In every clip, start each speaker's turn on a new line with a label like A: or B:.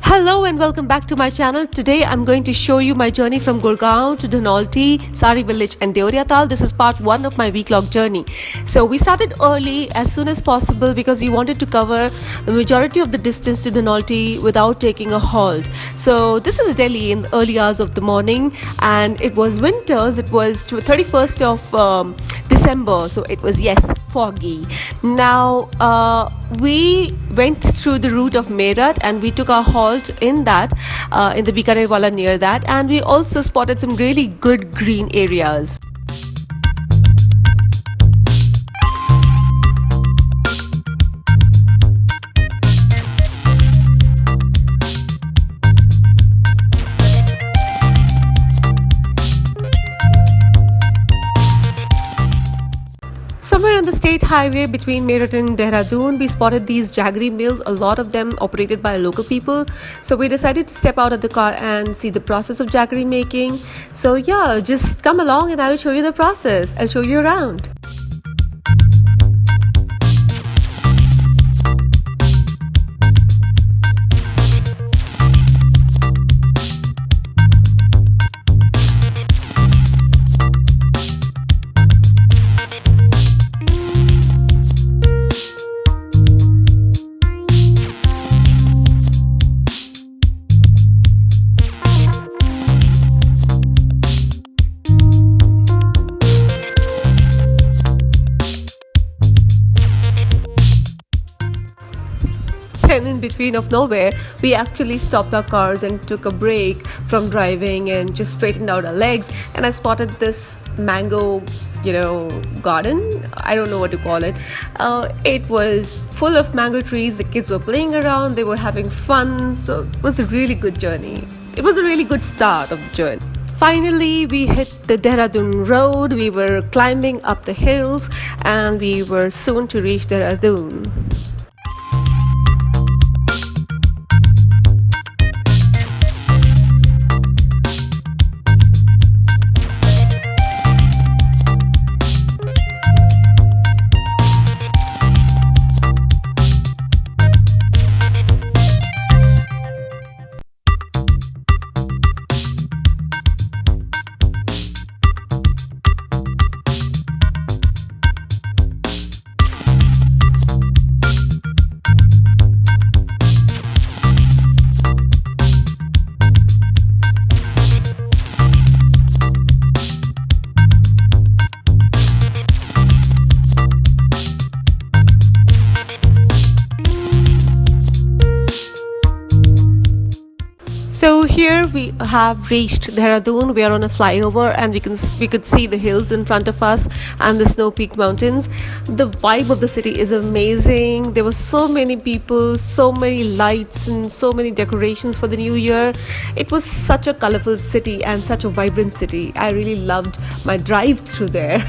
A: Hello and welcome back to my channel. Today I'm going to show you my journey from Gurgaon to Dhanaulti Saari village and Deoria Taal. This is part 1 of my week-long journey. So we started early as soon as possible because we wanted to cover the majority of the distance to Dhanaulti without taking a halt. So this is Delhi in the early hours of the morning, and it was winters. It was 31st of December, so it was, yes, foggy. Now we went through the route of Meerut and we took our halt in the Bikaner Wala near that, and we also spotted some really good green areas. Somewhere on the state highway between Meerut and Dehradun, we spotted these jaggery mills, a lot of them operated by local people. So we decided to step out of the car and see the process of jaggery making. So yeah, just come along and I'll show you the process. I'll show you around. And in between of nowhere, we actually stopped our cars and took a break from driving and just straightened out our legs, and I spotted this mango garden. I don't know what to call it. It was full of mango trees. The kids were playing around, they were having fun, so it was a really good journey. It was a really good start of the journey. Finally, we hit the Dehradun road. We were climbing up the hills and we were soon to reach Dehradun. So here we have reached Dehradun. We are on a flyover and we could see the hills in front of us and the snow-peaked mountains. The vibe of the city is amazing. There were so many people, so many lights and so many decorations for the new year. It was such a colorful city and such a vibrant city. I really loved my drive through there.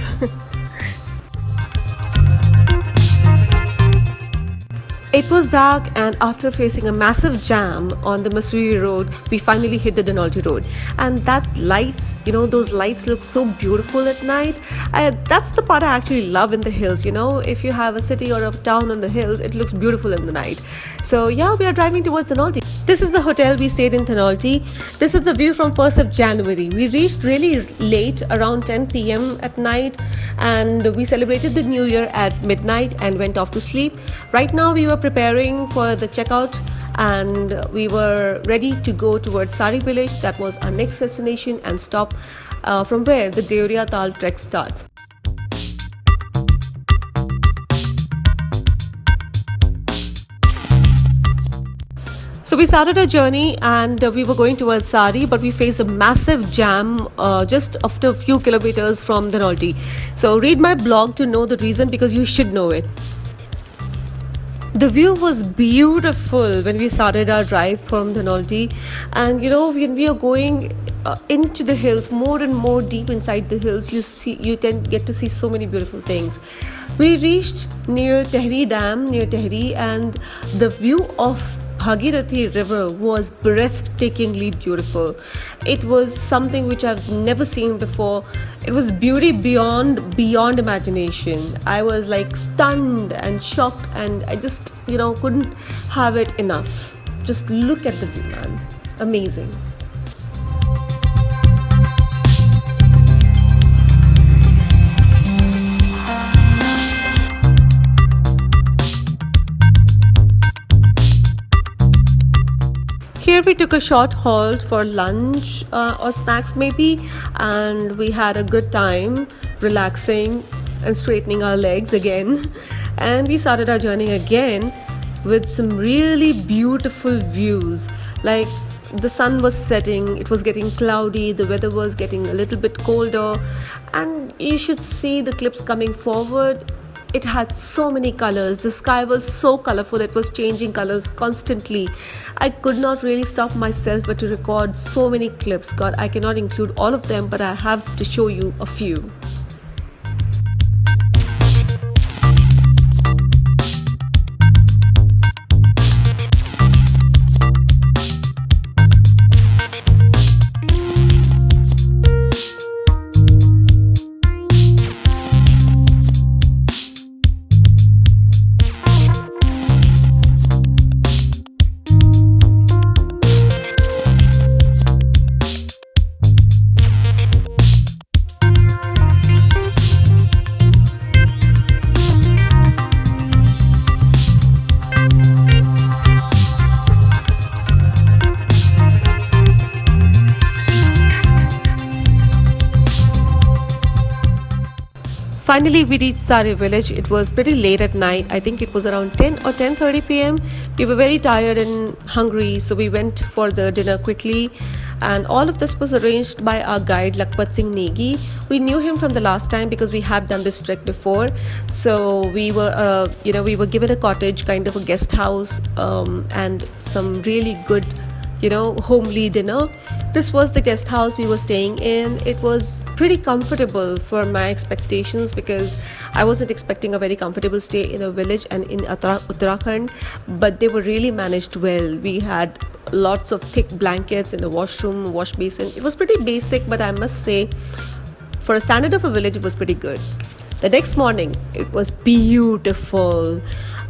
A: It was dark, and after facing a massive jam on the Mussoorie road, we finally hit the Dhanaulti road. And that lights, those lights look so beautiful at night. That's the part I actually love in the hills. If you have a city or a town on the hills, it looks beautiful in the night. So yeah, we are driving towards Dhanaulti. This is the hotel we stayed in Dhanaulti. This is the view from 1st of January. We reached really late, around 10 p.m. at night, and we celebrated the new year at midnight and went off to sleep. Right now we were preparing for the checkout and we were ready to go towards Saari village. That was our next destination and stop, from where the Deoria Taal trek starts. So we started our journey and we were going towards Sari, but we faced a massive jam just after a few kilometers from Dhanaulti. So read my blog to know the reason because you should know it. The view was beautiful when we started our drive from Dhanaulti, and when we are going into the hills, more and more deep inside the hills, you tend get to see so many beautiful things. We reached near Tehri Dam, near Tehri, and the view of Bhagirathi River was breathtakingly beautiful. It was something which I've never seen before. It was beauty beyond imagination. I was like stunned and shocked, and I just couldn't have it enough. Just look at the view, man. Amazing. Here we took a short halt for lunch or snacks maybe, and we had a good time relaxing and straightening our legs again. And we started our journey again with some really beautiful views. Like the sun was setting, it was getting cloudy, the weather was getting a little bit colder, and you should see the clips coming forward. It had so many colors. The sky was so colorful, it was changing colors constantly. I could not really stop myself but to record so many clips. God, I cannot include all of them, but I have to show you a few. Finally, we reached Sari village. It was pretty late at night. I think it was around 10 or 10:30 p.m. We were very tired and hungry, so we went for the dinner quickly. And all of this was arranged by our guide Lakpat Singh Negi. We knew him from the last time because we had done this trek before. So we were given a cottage, kind of a guest house, and some really good homely dinner. This was the guest house we were staying in. It was pretty comfortable for my expectations because I wasn't expecting a very comfortable stay in a village and in Uttarakhand, but they were really managed well. We had lots of thick blankets in the washroom, wash basin. It was pretty basic, but I must say, for a standard of a village, it was pretty good. The next morning, it was beautiful.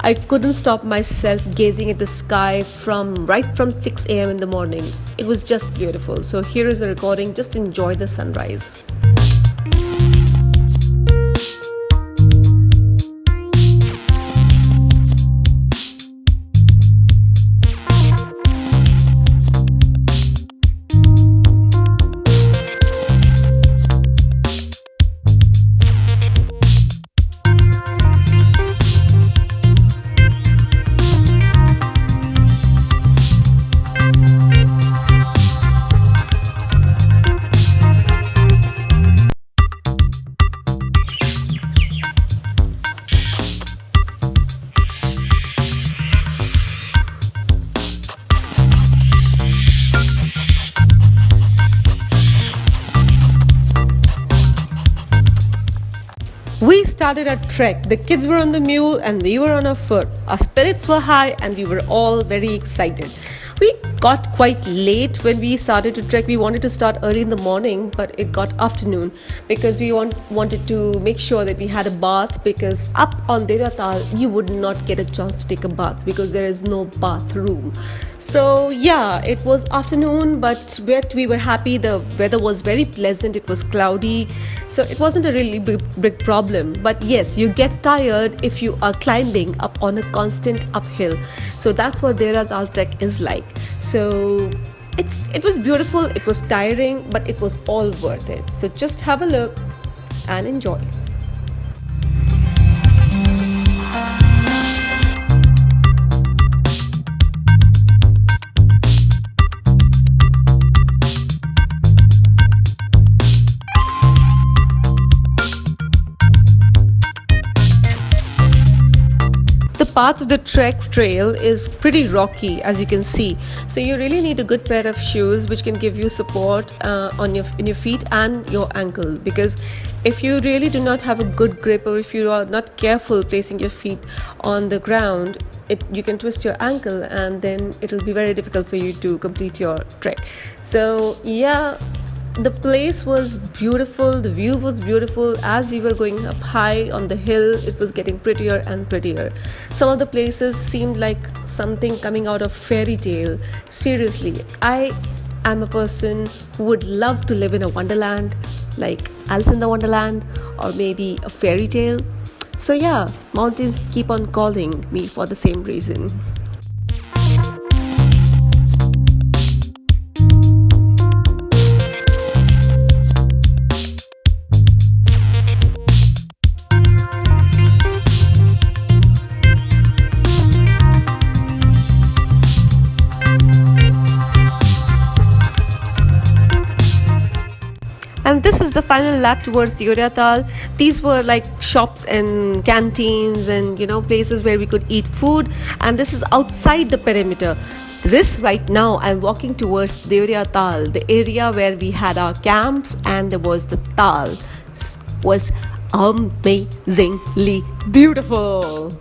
A: I couldn't stop myself gazing at the sky right from 6 a.m. in the morning. It was just beautiful. So here is a recording. Just enjoy the sunrise. We started our trek. The kids were on the mule and we were on our foot. Our spirits were high and we were all very excited. We got quite late when we started to trek. We wanted to start early in the morning, but it got afternoon because we wanted to make sure that we had a bath, because up on Deoria Taal you would not get a chance to take a bath because there is no bathroom. So yeah, it was afternoon, but we were happy. The weather was very pleasant. It was cloudy, so it wasn't a really big problem. But yes, you get tired if you are climbing up on a constant uphill. So that's what Deoria Taal trek is like. So it was beautiful, it was tiring, but it was all worth it. So just have a look and enjoy. path of the trek trail is pretty rocky, as you can see. So you really need a good pair of shoes which can give you support on your in your feet and your ankle. Because if you really do not have a good grip, or if you are not careful placing your feet on the ground, you can twist your ankle, and then it will be very difficult for you to complete your trek. So yeah, the place was beautiful, the view was beautiful. As we were going up high on the hill, it was getting prettier and prettier. Some of the places seemed like something coming out of fairy tale. Seriously, I am a person who would love to live in a wonderland, like Alice in the Wonderland, or maybe a fairy tale. So yeah, mountains keep on calling me for the same reason. And this is the final lap towards Deoria Taal. These were like shops and canteens and places where we could eat food. And this is outside the perimeter. This right now, I'm walking towards Deoria Taal, the area where we had our camps, and there was the Taal. Was amazingly beautiful.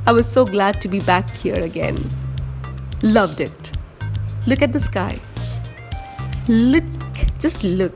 A: I was so glad to be back here again. Loved it. Look at the sky. Look, just look.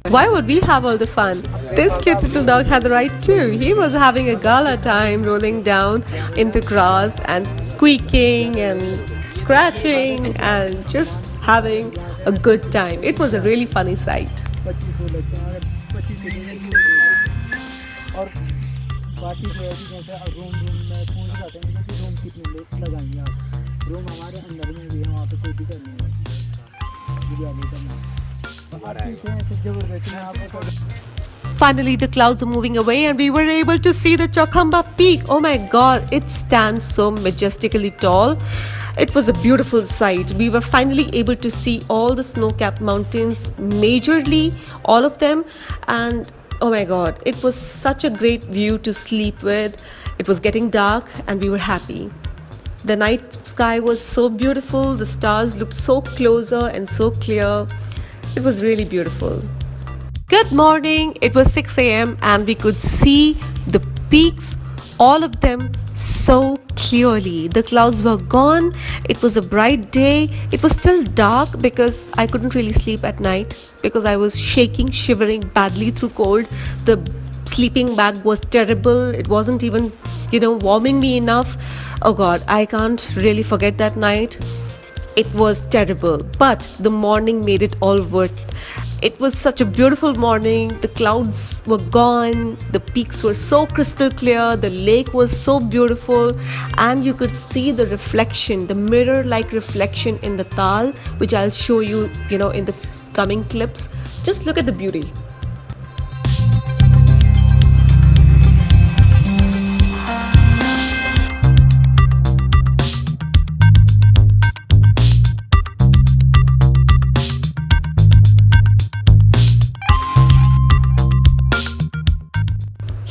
A: Why would we have all the fun? This cute little dog had the right too. He was having a gala time, rolling down in the grass and squeaking and scratching and just having a good time. It was a really funny sight. Finally, the clouds are moving away and we were able to see the Chokamba Peak. Oh my god, it stands so majestically tall. It was a beautiful sight. We were finally able to see all the snow-capped mountains, majorly all of them, and oh my god, it was such a great view to sleep with. It was getting dark and we were happy. The night sky was so beautiful, the stars looked so closer and so clear. It was really beautiful. Good morning. It was 6 a.m. and we could see the peaks, all of them so clearly. The clouds were gone. It was a bright day. It was still dark because I couldn't really sleep at night because I was shaking, shivering badly through cold. The sleeping bag was terrible. It wasn't even, warming me enough. Oh God, I can't really forget that night. It was terrible, but the morning made it all worth. It was such a beautiful morning. The clouds were gone. The peaks were so crystal clear. The lake was so beautiful. And you could see the reflection, the mirror-like reflection in the Taal, which I'll show you, in the coming clips. Just look at the beauty.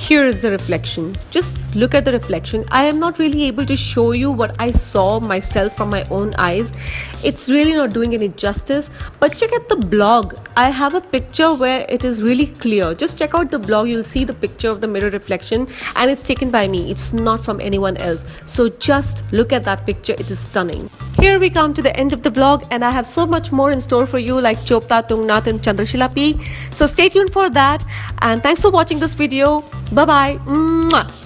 A: Here is the reflection. Just look at the reflection. I am not really able to show you what I saw myself from my own eyes. It's really not doing any justice. But check out the blog. I have a picture where it is really clear. Just check out the blog. You'll see the picture of the mirror reflection, and it's taken by me. It's not from anyone else. So just look at that picture. It is stunning. Here we come to the end of the vlog, and I have so much more in store for you, like Chopta, Tungnath and Chandrashila Peak. So stay tuned for that, and thanks for watching this video. Bye bye.